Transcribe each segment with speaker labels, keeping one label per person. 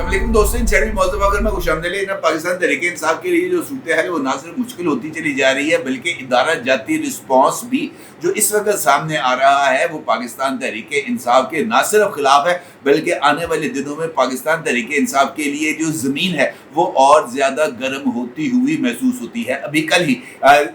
Speaker 1: अस्सलामुअलैकुम दोस्तों, इन छठी मौसम अगर मैं खुशामदीद पाकिस्तान तहरीक इंसाफ के लिए जो सूरत है वो ना सिर्फ मुश्किल होती चली जा रही है बल्कि इदारा जाती रिस्पॉन्स भी जो इस वक्त सामने आ रहा है वो पाकिस्तान तहरीक इंसाफ के ना सिर्फ खिलाफ है बल्कि आने वाले दिनों में पाकिस्तान तहरीक इंसाफ के लिए जो ज़मीन है वो और ज़्यादा गर्म होती हुई महसूस होती है। अभी कल ही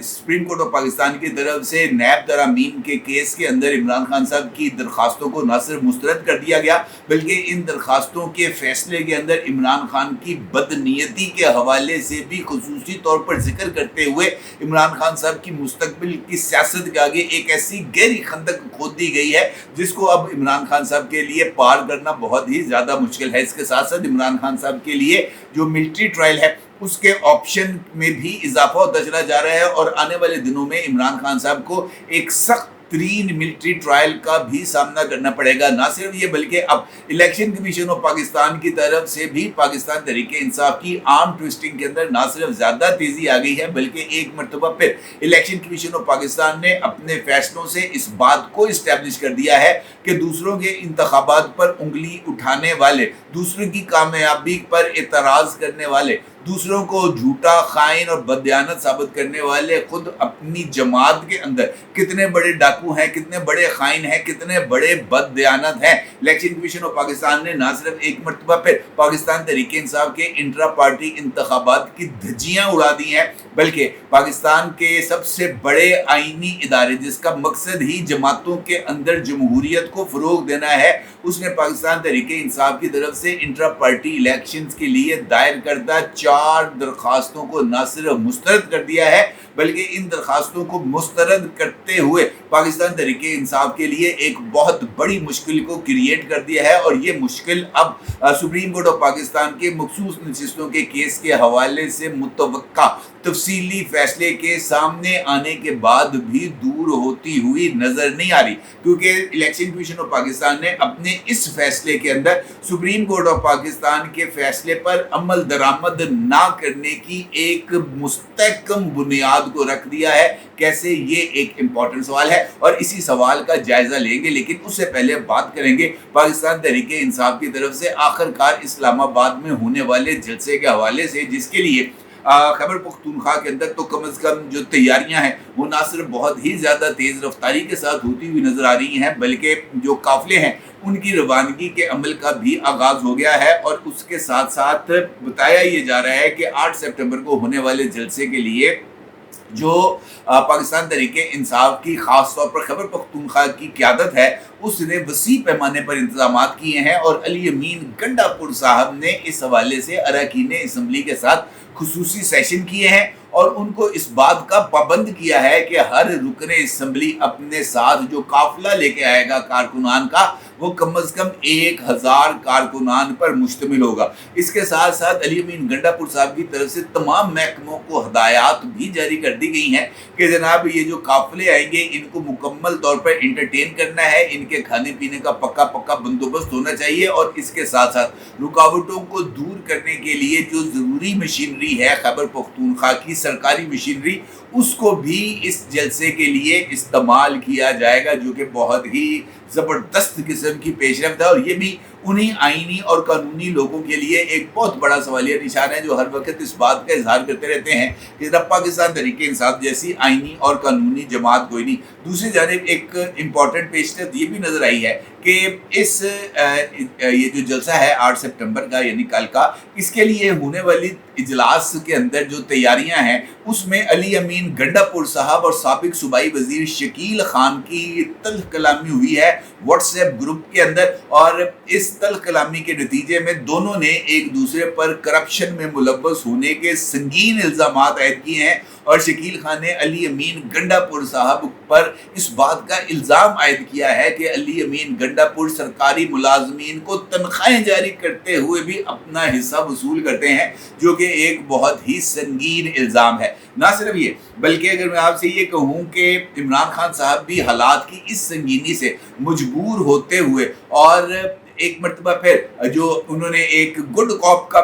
Speaker 1: सुप्रीम कोर्ट ऑफ पाकिस्तान की तरफ से नैब तरामीम के केस के अंदर इमरान खान साहब की दरखास्तों को न सिर्फ मुस्तरद कर दिया गया बल्कि इन दरखास्तों के फैसले के अंदर इमरान खान की बदनीयती के हवाले से भी खुसूसी तौर पर जिक्र करते हुए इमरान खान साहब की मुस्तकबिल की सियासत के आगे एक ऐसी गहरी खंदक खोद दी गई है जिसको अब इमरान खान साहब के लिए पार करना बहुत ही ज़्यादा मुश्किल है। इसके साथ साथ इमरान खान साहब के लिए जो मिलिट्री ट्रायल है उसके ऑप्शन में भी इजाफा होता चला जा रहा है और आने वाले दिनों में इमरान खान साहब को एक सख्त तरीन मिलिट्री ट्रायल का भी सामना करना पड़ेगा। ना सिर्फ ये बल्कि अब इलेक्शन कमीशन ऑफ पाकिस्तान की तरफ से भी पाकिस्तान तहरीक इंसाफ की आर्म ट्विस्टिंग के अंदर ना सिर्फ ज़्यादा तेज़ी आ गई है बल्कि एक मरतबा फिर इलेक्शन कमीशन ऑफ पाकिस्तान ने अपने फैसलों से इस बात को इस्टेब्लिश कर दिया है कि दूसरों के इंतखाबात पर उंगली उठाने वाले, दूसरों की कामयाबी पर एतराज़ करने वाले, दूसरों को झूठा, खाइन और बदयानत साबित करने वाले खुद अपनी जमात के अंदर कितने बड़े डाकू हैं, कितने बड़े खाइन हैं, कितने बड़े बदयानत हैं। इलेक्शन कमीशन ऑफ पाकिस्तान ने ना सिर्फ एक मरतबा फिर पाकिस्तान तहरीक इंसाफ के इंट्रा पार्टी इंतखाबात की धज्जियां उड़ा दी हैं बल्कि पाकिस्तान के सबसे बड़े आईनी इदारे जिसका मकसद ही जमातों के अंदर जमहूरियत को फ़रोग देना है उसने पाकिस्तान तहरीक इंसाफ की तरफ से इंट्रा पार्टी इलेक्शंस के लिए दायर करदा 4 दरखास्तों को न सिर्फ मुस्तरद कर दिया है बल्कि इन दरखास्तों को मुस्तरद करते हुए पाकिस्तान तहरीक इंसाफ के लिए एक बहुत बड़ी मुश्किल को क्रिएट कर दिया है। और ये मुश्किल अब सुप्रीम कोर्ट ऑफ पाकिस्तान के मखसूस नशिस्तों के केस के हवाले से मुतवक्का तफसीली फैसले के सामने आने के बाद भी दूर होती हुई नजर नहीं आ रही, क्योंकि इलेक्शन कमीशन ऑफ पाकिस्तान ने अपने इस फैसले के अंदर सुप्रीम कोर्ट ऑफ पाकिस्तान के फैसले पर अमल दरामद ना करने की एक मुस्तहकम बुनियाद को रख दिया है। कैसे, ये एक इम्पॉर्टेंट सवाल है और इसी सवाल का जायजा लेंगे, लेकिन उससे पहले बात करेंगे पाकिस्तान तहरीक इंसाफ की तरफ से आखिरकार इस्लामाबाद में होने वाले जलसे के हवाले से, जिसके लिए खैबर पख्तूनख्वा के अंदर तो कम से कम जो तैयारियां हैं वो ना सिर्फ बहुत ही ज़्यादा तेज़ रफ्तारी के साथ होती हुई नज़र आ रही हैं बल्कि जो काफ़िले हैं उनकी रवानगी के अमल का भी आगाज़ हो गया है। और उसके साथ साथ बताया ये जा रहा है कि 8 सितंबर को होने वाले जलसे के लिए जो पाकिस्तान तहरीक इंसाफ की ख़ास तौर पर खैबर पख्तूनख्वा की क़यादत है उसने वसी पैमाने पर इंतजाम किए हैं और अली अमीन गंडापुर साहब ने इस हवाले से अरकान असम्बली के साथ खुसूसी सेशन किए हैं और उनको इस बात का पाबंद किया है कि हर रुकने असम्बली अपने साथ जो काफिला लेके आएगा कारकुनान का वो कम से कम 1000 कारकुनान पर मुश्तमिल होगा। इसके साथ साथ अली अमीन गंडापुर साहब की तरफ से तमाम महकमों को हदायत भी जारी कर दी गई हैं कि जनाब ये जो काफिले आएंगे इनको मुकम्मल तौर पर इंटरटेन करना है, इनके खाने पीने का पक्का बंदोबस्त होना चाहिए और इसके साथ साथ रुकावटों को दूर करने के लिए जो ज़रूरी मशीनरी है खैबर पख्तूनख्वा की सरकारी मशीनरी उसको भी इस जलसे के लिए इस्तेमाल किया जाएगा, जो कि बहुत ही ज़बरदस्त किस्म की पेशरफ्त है। और ये भी उन्हीं आईनी और कानूनी लोगों के लिए एक बहुत बड़ा सवालिया निशान है जो हर वक्त इस बात का इजहार करते रहते हैं कि जब पाकिस्तान तहरीक इंसाफ जैसी आईनी और कानूनी जमात कोई नहीं। दूसरी जानिब एक इम्पॉर्टेंट पेशरफ्त ये भी नज़र आई है कि इस ये जो जलसा है 8 सितंबर का यानी कल का, इसके लिए होने वाली इजलास के अंदर जो तैयारियां हैं उसमें अली अमीन गंडापुर साहब और साबिक सूबाई वजीर शकील खान की तल्ख कलामी हुई है व्हाट्सएप ग्रुप के अंदर और इस तल्ख कलामी के नतीजे में दोनों ने एक दूसरे पर करप्शन में मुलव्वस होने के संगीन इल्ज़ाम आयद किए हैं और शकील खान ने अली अमीन गंडापुर साहब पर इस बात का इल्ज़ाम आयद किया है कि अली अमीन गंडापुर सरकारी मुलाजमीन को तनख्वाहें जारी करते हुए भी अपना हिस्सा वसूल करते हैं, जो कि एक बहुत ही संगीन इल्ज़ाम है। ना सिर्फ ये बल्कि अगर मैं आपसे ये कहूँ कि इमरान खान साहब भी हालात की इस संगीनी से मजबूर होते हुए और एक मरतबा फिर जो उन्होंने एक गुड कॉप का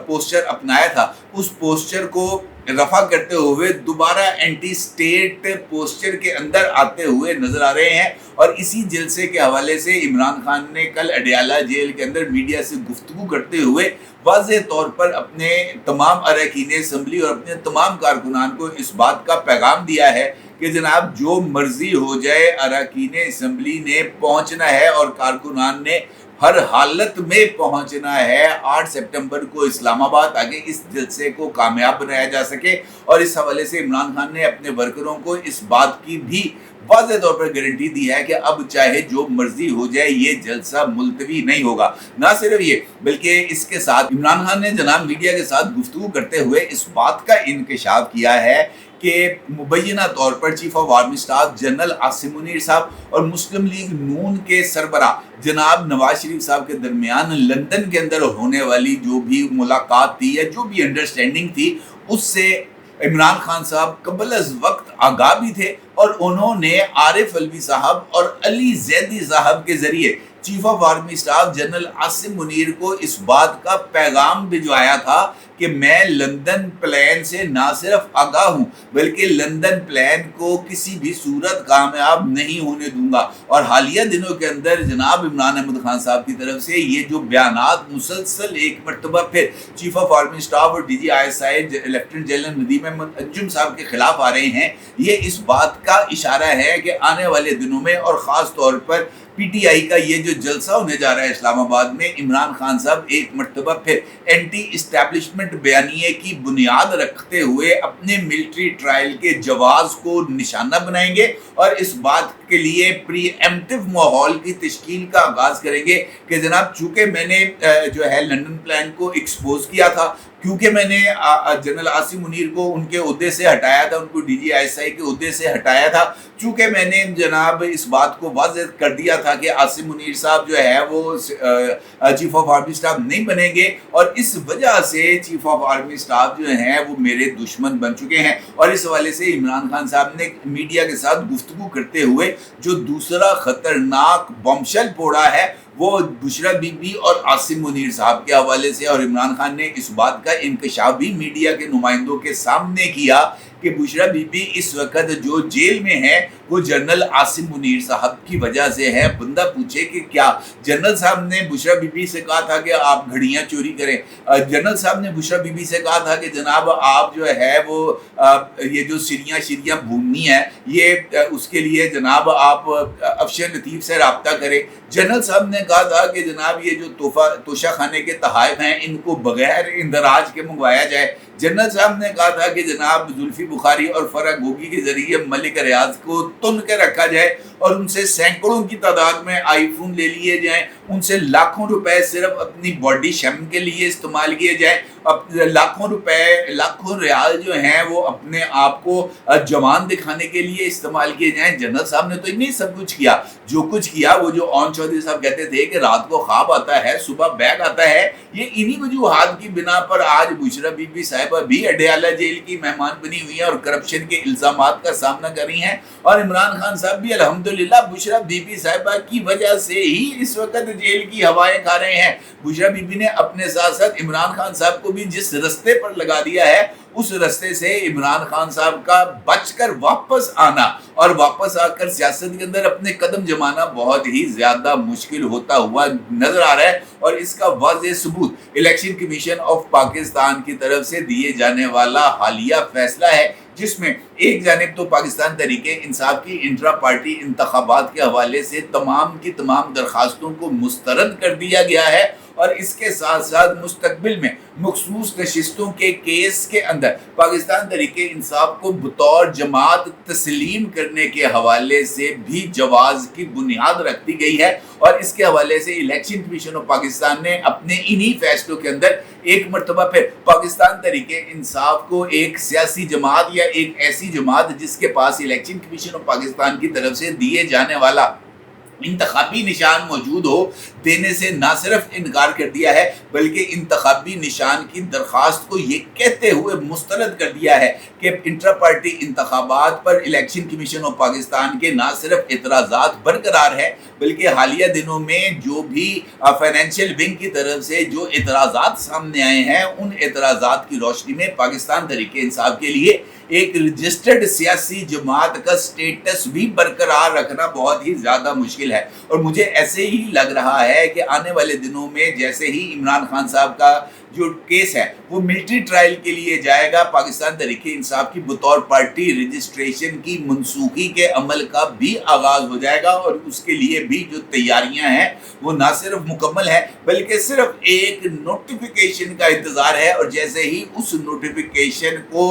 Speaker 1: पोस्चर अपनाया था उस पोस्चर को रफा करते हुए दोबारा एंटी स्टेट पोस्चर के अंदर आते हुए नजर आ रहे हैं। और इसी जलसे के हवाले से इमरान खान ने कल अडयाला जेल के अंदर मीडिया से गुफ्तगू करते हुए वाज़ेह तौर पर अपने तमाम अरकान असम्बली और अपने तमाम कारकुनान को इस बात का पैगाम दिया है कि जनाब जो मर्जी हो जाए, अरकान असम्बली ने पहुंचना है और कारकुनान ने हर हालत में पहुंचना है 8 सितंबर को इस्लामाबाद, ताकि इस जलसे को कामयाब बनाया जा सके। और इस हवाले से इमरान खान ने अपने वर्करों को इस बात की भी वाज़ेह तौर पर गारंटी दी है कि अब चाहे जो मर्जी हो जाए ये जलसा मुलतवी नहीं होगा। ना सिर्फ ये बल्कि इसके साथ इमरान खान ने जनाब मीडिया के साथ गुफ्तगू करते हुए इस बात का इंकशाफ किया है कि मुबैना तौर पर chief of army staff general Asim Munir साहब और मुस्लिम लीग नून के सरबरा जनाब नवाज शरीफ साहब के दरमियान लंदन के अंदर होने वाली जो भी मुलाकात थी या जो भी अंडरस्टैंडिंग थी, उससे इमरान खान साहब कबल अज वक्त आगाह भी थे। और उन्होंने आरिफ अलवी साहब और अली जैदी साहब के जरिए chief of army staff general Asim Munir को इस बात का पैगाम भिजवाया था कि मैं लंदन प्लान से ना सिर्फ आगाह हूं बल्कि लंदन प्लान को किसी भी सूरत कामयाब नहीं होने दूंगा। और हालिया दिनों के अंदर जनाब इमरान अहमद खान साहब की तरफ से ये जो बयानात मुसलसल एक मरतबा फिर चीफ ऑफ आर्मी स्टाफ और DGISI lieutenant general Nadeem Ahmed Anjum साहब के खिलाफ आ रहे हैं, ये इस बात का इशारा है कि आने वाले दिनों में और ख़ास तौर पर PTI का ये जो जलसा होने जा रहा है इस्लामाबाद में, इमरान खान साहब एक मरतबा फिर एंटी इस्टेब्लिशमेंट बयानिए की बुनियाद रखते हुए अपने मिलिट्री ट्रायल के जवाज को निशाना बनाएंगे और इस बात के लिए प्रीएम्प्टिव माहौल की तश्कील का आगाज करेंगे कि जनाब चूँकि मैंने जो है लंदन प्लान को एक्सपोज किया था, क्योंकि मैंने जनरल आसिम मुनीर को उनके ओहदे से हटाया था, उनको DGISI के ओहदे से हटाया था, चूँकि मैंने जनाब इस बात को वाज़ेह कर दिया था कि आसिम मुनीर साहब जो है वो चीफ ऑफ आर्मी स्टाफ नहीं बनेंगे और इस वजह से चीफ ऑफ आर्मी स्टाफ जो हैं वो मेरे दुश्मन बन चुके हैं। और इस हवाले से इमरान खान साहब ने मीडिया के साथ गुफ्तगू करते हुए जो दूसरा खतरनाक बमशल फोड़ा है वो बुशरा बीबी और आसिम मुनीर साहब के हवाले से। और इमरान खान ने इस बात का इंकशाफ भी मीडिया के नुमाइंदों के सामने किया कि बुशरा बीबी इस वक्त जो जेल में है वो जनरल आसिम मुनीर साहब की वजह से है। बंदा पूछे कि क्या जनरल साहब ने बुशरा बीबी से कहा था कि आप घड़ियां चोरी करें? जनरल साहब ने बुशरा बीबी से कहा था कि जनाब आप जो है वो ये जो सिरियाँ भूमनी है ये उसके लिए जनाब आप अफसर लतीफ़ से रब्ता करें। जनरल साहब ने कहा था कि जनाब ये जो तोशा खाने के तहाइफ हैं इनको बगैर इंदराज के मंगवाया जाए। जनरल साहब ने कहा था कि जनाब जुल्फी बुखारी और फरा गोगी के जरिए मलिक रियाज को तुन के रखा जाए और उनसे सैकड़ों की तादाद में आईफोन ले लिए जाएं, उनसे लाखों रुपए सिर्फ अपनी बॉडी शेम के लिए इस्तेमाल किए जाएं, लाखों रुपए लाखों रियाल जो हैं वो अपने आप को जवान दिखाने के लिए इस्तेमाल किए जाएं। जनरल साहब ने तो इन्हीं सब कुछ किया। जो कुछ किया वो जो ओन चौधरी साहब कहते थे कि रात को ख्वाब आता है सुबह बैग आता है, ये इन्हीं वजूहात की बिना पर आज बुशरा बीबी साहिबा भी अडयाला जेल की मेहमान बनी हुई हैं और करप्शन के इल्जामात का सामना कर रही हैं। और इमरान खान साहब भी अल्हम्दुलिल्लाह बुशरा बीबी साहिबा की वजह से ही इस वक्त जेल की हवाएं खा रहे हैं। बुशरा बीबी ने अपने साथ साथ इमरान खान साहब को भी जिस रास्ते पर लगा दिया है उस रास्ते से इमरान खान साहब का बचकर वापस आना और वापस आकर सियासत के अंदर अपने कदम जमाना बहुत ही ज्यादा मुश्किल होता हुआ नजर आ रहा है। और इसका वाज़ेह सबूत इलेक्शन कमीशन ऑफ पाकिस्तान की तरफ से दिए जाने वाला हालिया फैसला है, जिसमें एक जानिब तो पाकिस्तान तहरीके इंसाफ की इंट्रा पार्टी इंतखाबात के हवाले से तमाम की तमाम दरखास्तों को मुस्तरद कर दिया गया है और इसके साथ साथ मुस्तकबिल में मखसूस नशिस्तों के केस के अंदर पाकिस्तान तहरीके इंसाफ को बतौर जमात तस्लीम करने के हवाले से भी जवाज की बुनियाद रख दी गई है। और इसके हवाले से इलेक्शन कमीशन ऑफ पाकिस्तान ने अपने इन्हीं फैसलों के अंदर एक मरतबा फिर पाकिस्तान तहरीके इंसाफ को एक सियासी जमात या एक ऐसी जमात जिसके पास इलेक्शन कमीशन ऑफ पाकिस्तान की तरफ से दिए जाने वाला انتخابی نشان موجود ہو دینے سے نہ صرف انکار کر دیا ہے بلکہ انتخابی نشان کی درخواست کو یہ کہتے ہوئے مسترد کر دیا ہے کہ انٹرا پارٹی انتخابات پر الیکشن کمیشن آف پاکستان کے نہ صرف اعتراضات برقرار ہے بلکہ حالیہ دنوں میں جو بھی فائنینشیل ونگ کی طرف سے جو اعتراضات سامنے آئے ہیں ان اعتراضات کی روشنی میں پاکستان تحریک انصاف کے لیے ایک رجسٹرڈ سیاسی جماعت کا سٹیٹس بھی برقرار رکھنا بہت ہی زیادہ مشکل ہے، اور مجھے ایسے ہی لگ رہا ہے کہ آنے والے دنوں میں جیسے ہی عمران خان صاحب کا جو کیس ہے وہ ملٹری ٹرائل کے لیے جائے گا، پاکستان تحریک انصاف کی بطور پارٹی رجسٹریشن کی منسوخی کے عمل کا بھی آغاز ہو جائے گا، اور اس کے لیے بھی جو تیاریاں ہیں وہ نہ صرف مکمل ہے بلکہ صرف ایک نوٹیفیکیشن کا انتظار ہے، اور جیسے ہی اس نوٹیفیکیشن کو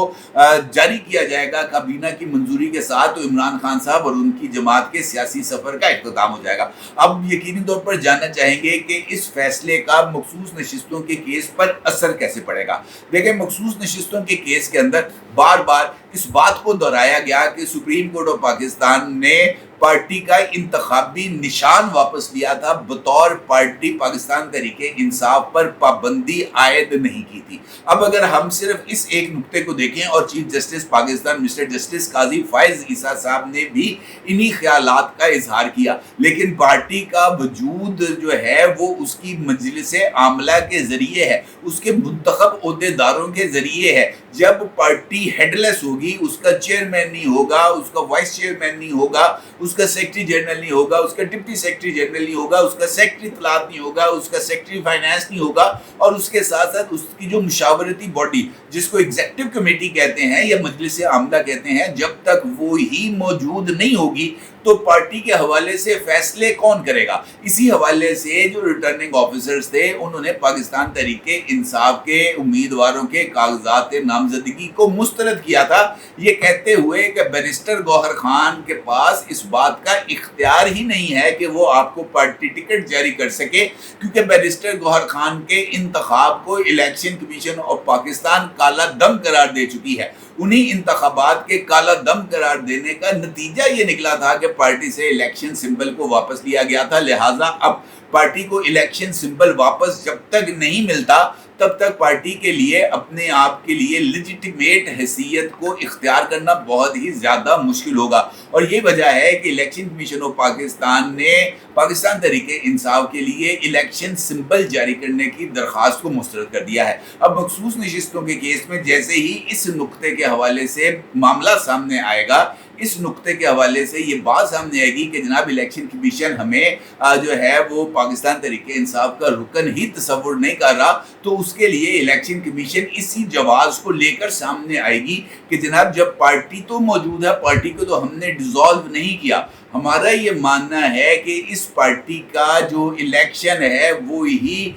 Speaker 1: جاری کیا جائے گا کابینہ کی منظوری کے ساتھ تو عمران خان صاحب اور ان کی جماعت کے سیاسی سفر کا اختتام ہو جائے گا۔ اب یقینی طور پر جاننا چاہیں گے کہ اس فیصلے کا مخصوص نشستوں کے کیس پر اثر کیسے پڑے گا۔ دیکھیں، مخصوص نشستوں کے کیس کے اندر بار بار اس بات کو دہرایا گیا کہ سپریم کورٹ آف پاکستان نے پارٹی کا انتخابی نشان واپس لیا تھا، بطور پارٹی پاکستان تحریک انصاف پر پابندی عائد نہیں کی تھی۔ اب اگر ہم صرف اس ایک نقطے کو دیکھیں، اور chief justice Pakistan mister justice Qazi Faez عیسیٰ صاحب نے بھی انہی خیالات کا اظہار کیا، لیکن پارٹی کا وجود جو ہے وہ اس کی مجلس عاملہ کے ذریعے ہے، اس کے منتخب عہدیداروں کے ذریعے ہے۔ جب پارٹی ہیڈ لیس ہوگی، اس کا چیئرمین نہیں ہوگا، اس کا وائس چیئرمین نہیں ہوگا، اس کا سیکرٹری جنرل نہیں ہوگا، اس کا ڈپٹی سیکرٹری جنرل نہیں ہوگا، اس کا سیکرٹری اطلاعات نہیں ہوگا، اس کا سیکرٹری فائنانس نہیں ہوگا، اور اس کے ساتھ ساتھ اس کی جو مشاورتی باڈی جس کو ایگزیکٹو کمیٹی کہتے ہیں یا مجلس عاملہ کہتے ہیں، جب تک وہ ہی موجود نہیں ہوگی تو پارٹی کے حوالے سے فیصلے کون کرے گا؟ اسی حوالے سے جو ریٹرننگ آفیسرز تھے انہوں نے پاکستان تحریک انصاف کے امیدواروں کے کاغذات نامزدگی کو مسترد کیا تھا، یہ کہتے ہوئے کہ بیرسٹر گوہر خان کے پاس اس بات کا اختیار ہی نہیں ہے کہ وہ آپ کو پارٹی ٹکٹ جاری کر سکے، کیونکہ بیرسٹر گوہر خان کے انتخاب کو الیکشن کمیشن آف پاکستان کالا دم قرار دے چکی ہے۔ انہی انتخابات کے کالا دم قرار دینے کا نتیجہ یہ نکلا تھا کہ پارٹی سے الیکشن سمبل کو واپس لیا گیا تھا، لہٰذا اب پارٹی کو الیکشن سمبل واپس جب تک نہیں ملتا تب تک پارٹی کے لیے اپنے آپ کے لیے لیجیٹیمیٹ حیثیت کو اختیار کرنا بہت ہی زیادہ مشکل ہوگا، اور یہ وجہ ہے کہ الیکشن کمیشن آف پاکستان نے پاکستان تحریک انصاف کے لیے الیکشن سمبل جاری کرنے کی درخواست کو مسترد کر دیا ہے۔ اب مخصوص نشستوں کے کیس میں جیسے ہی اس نقطے کے حوالے سے معاملہ سامنے آئے گا، اس نقطے کے حوالے سے یہ بات سامنے آئے گی کہ جناب الیکشن کمیشن ہمیں جو ہے وہ پاکستان تحریک انصاف کا رکن ہی تصور نہیں کر رہا، تو اس کے لیے الیکشن کمیشن اسی جواز کو لے کر سامنے آئے گی کہ جناب جب پارٹی تو موجود ہے، پارٹی کو تو ہم نے ڈیزالو نہیں کیا، ہمارا یہ ماننا ہے کہ اس پارٹی کا جو الیکشن ہے وہ ہی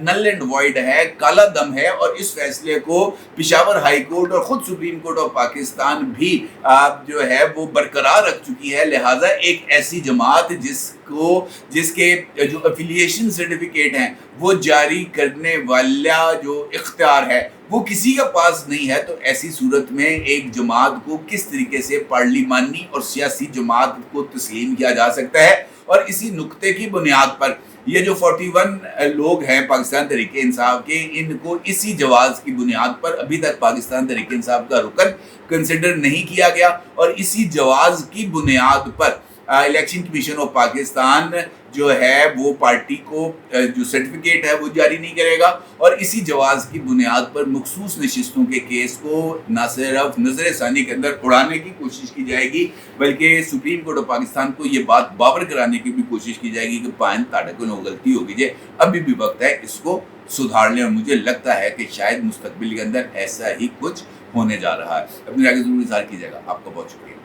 Speaker 1: نل اینڈ وائڈ ہے، کالا دم ہے، اور اس فیصلے کو پشاور ہائی کورٹ اور خود سپریم کورٹ آف پاکستان بھی جو ہے وہ برقرار رکھ چکی ہے، لہٰذا ایک ایسی جماعت جس کے جو افیلیشن سرٹیفکیٹ ہیں وہ جاری کرنے والا جو اختیار ہے وہ کسی کے پاس نہیں ہے، تو ایسی صورت میں ایک جماعت کو کس طریقے سے پارلیمانی اور سیاسی جماعت کو تسلیم کیا جا سکتا ہے؟ اور اسی نقطے کی بنیاد پر یہ جو 41 لوگ ہیں پاکستان تحریک انصاف کے، ان کو اسی جواز کی بنیاد پر ابھی تک پاکستان تحریک انصاف کا رکن کنسیڈر نہیں کیا گیا، اور اسی جواز کی بنیاد پر الیکشن کمیشن آف پاکستان جو ہے وہ پارٹی کو جو سرٹیفکیٹ ہے وہ جاری نہیں کرے گا، اور اسی جواز کی بنیاد پر مخصوص نشستوں کے کیس کو نہ صرف نظر ثانی کے اندر اڑانے کی کوشش کی جائے گی بلکہ سپریم کورٹ آف پاکستان کو یہ بات باور کرانے کی بھی کوشش کی جائے گی کہ پائن تاڑے کو غلطی ہوگی جائے، ابھی بھی وقت ہے اس کو سدھار لیں، اور مجھے لگتا ہے کہ شاید مستقبل کے اندر ایسا ہی کچھ ہونے جا رہا ہے۔ اپنی رائے ضرور اظہار کیجیے گا۔ آپ کا بہت شکریہ۔